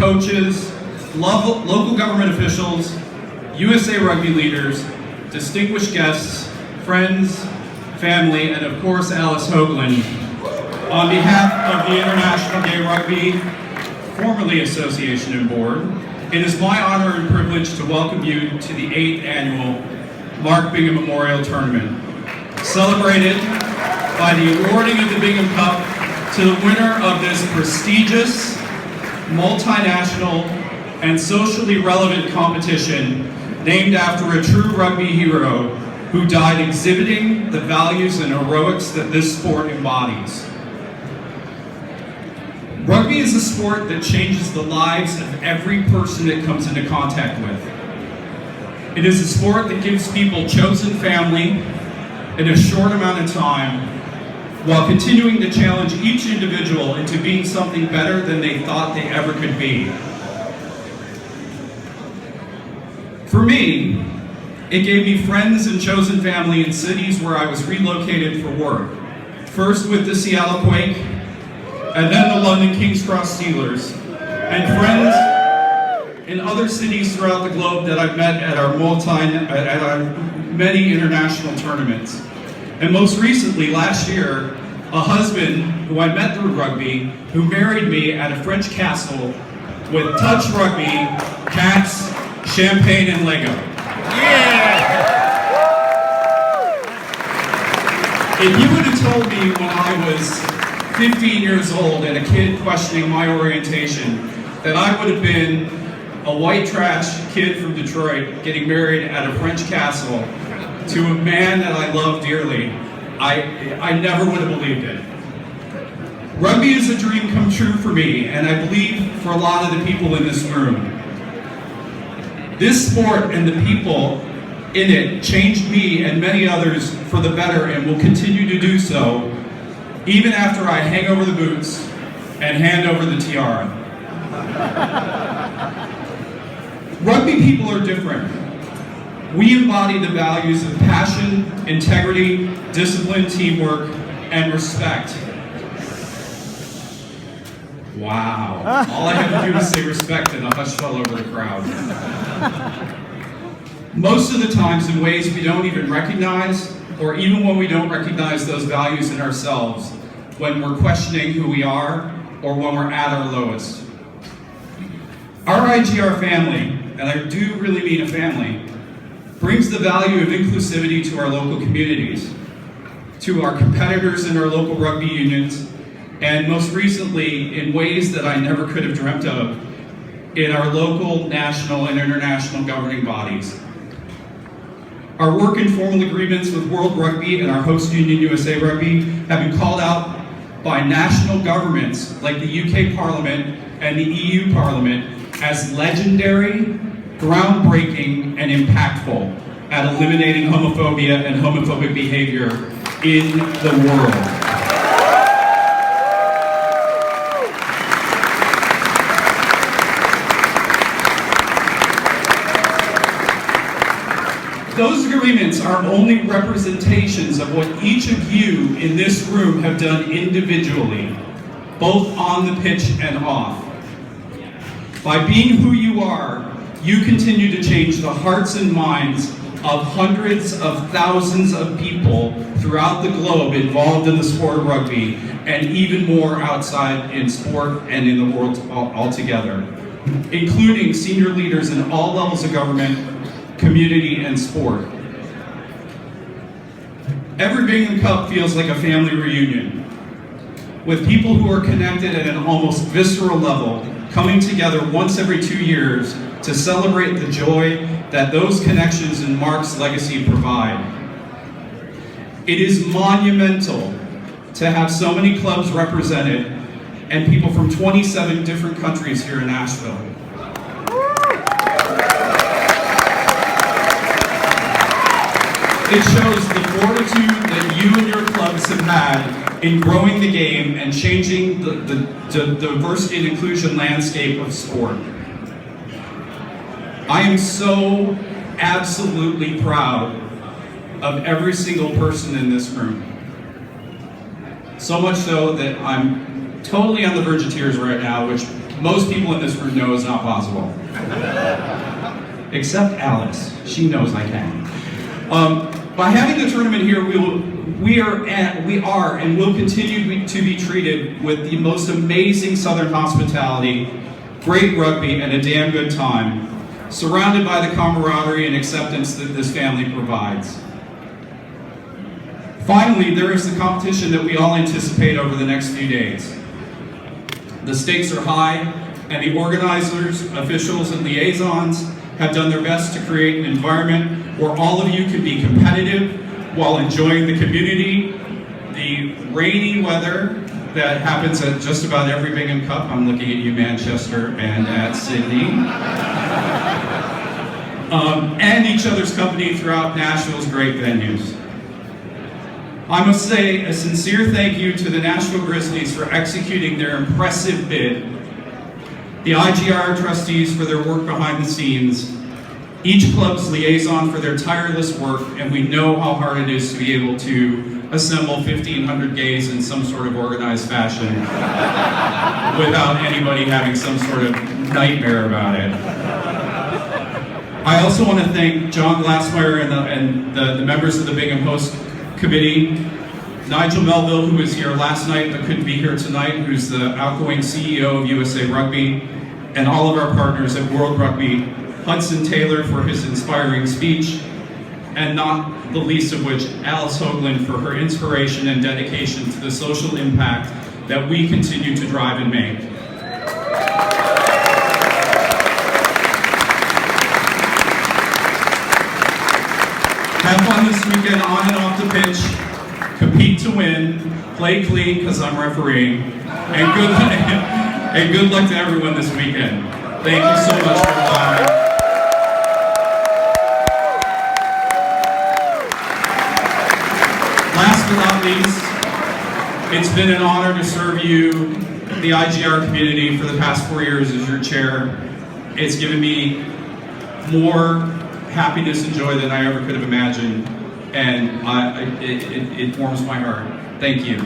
coaches, local government officials, USA Rugby leaders, distinguished guests, friends, family, and of course Alice Hoagland, on behalf of the International Gay Rugby, formerly Association and Board, it is my honor and privilege to welcome you to the 8th annual Mark Bingham Memorial Tournament, celebrated by the awarding of the Bingham Cup to the winner of this prestigious, multinational, and socially relevant competition named after a true rugby hero who died exhibiting the values and heroics that this sport embodies. Rugby is a sport that changes the lives of every person it comes into contact with. It is a sport that gives people chosen family in a short amount of time, while continuing to challenge each individual into being something better than they thought they ever could be. For me, it gave me friends and chosen family in cities where I was relocated for work. First with the Seattle Quake, and then the London King's Cross Steelers, and friends in other cities throughout the globe that I've met at our many international tournaments. And most recently, last year, a husband who I met through rugby, who married me at a French castle with touch rugby, cats, champagne, and Lego. Yeah! If you would have told me when I was 15 years old and a kid questioning my orientation that I would have been a white trash kid from Detroit getting married at a French castle to a man that I love dearly, I never would have believed it. Rugby is a dream come true for me, and I believe for a lot of the people in this room. This sport and the people in it changed me and many others for the better, and will continue to do so even after I hang over the boots and hand over the tiara. Rugby people are different. We embody the values of passion, integrity, discipline, teamwork, and respect. Wow. All I had to do was say respect and a hush fell over the crowd. Most of the times in ways we don't even recognize, or even when we don't recognize those values in ourselves, when we're questioning who we are, or when we're at our lowest. Our IGR family, and I do really mean a family, brings the value of inclusivity to our local communities, to our competitors in our local rugby unions, and most recently, in ways that I never could have dreamt of, in our local, national, and international governing bodies. Our work in formal agreements with World Rugby and our host union, USA Rugby, have been called out by national governments like the UK Parliament and the EU Parliament as legendary, groundbreaking, and impactful at eliminating homophobia and homophobic behavior in the world. Those agreements are only representations of what each of you in this room have done individually, both on the pitch and off. By being who you are, you continue to change the hearts and minds of hundreds of thousands of people throughout the globe involved in the sport of rugby, and even more outside in sport and in the world altogether, including senior leaders in all levels of government, community, and sport. Every Bingham Cup feels like a family reunion, with people who are connected at an almost visceral level, coming together once every 2 years to celebrate the joy that those connections and Mark's legacy provide. It is monumental to have so many clubs represented and people from 27 different countries here in Nashville. It shows the fortitude that you and your clubs have had in growing the game and changing the diversity and inclusion landscape of sport. I am so absolutely proud of every single person in this room. So much so that I'm totally on the verge of tears right now, which Most people in this room know is not possible. Except Alice. She knows I can. By having the tournament here, we are and will continue to be treated with the most amazing Southern hospitality, great rugby, and a damn good time, surrounded by the camaraderie and acceptance that this family provides. Finally, there is the competition that we all anticipate over the next few days. The stakes are high, and the organizers, officials, and liaisons have done their best to create an environment where all of you can be competitive while enjoying the community, the rainy weather that happens at just about every Bingham Cup. I'm looking at you, Manchester, and at Sydney. And each other's company throughout Nashville's great venues. I must say a sincere thank you to the Nashville Grizzlies for executing their impressive bid, the IGR trustees for their work behind the scenes, each club's liaison for their tireless work, and we know how hard it is to be able to assemble 1,500 gays in some sort of organized fashion without anybody having some sort of nightmare about it. I also want to thank John Glassmeyer and the members of the Bingham Host Committee, Nigel Melville, who was here last night but couldn't be here tonight, who's the outgoing CEO of USA Rugby, and all of our partners at World Rugby, Hudson Taylor for his inspiring speech, and not the least of which, Alice Hoagland for her inspiration and dedication to the social impact that we continue to drive and make. Have fun this weekend on and off the pitch, compete to win, play clean because I'm refereeing, and good luck to everyone this weekend. Thank you so much for allowing me. Last but not least, it's been an honor to serve you, the IGR community, for the past 4 years as your chair. It's given me more happiness and joy than I ever could have imagined, and it warms my heart. Thank you.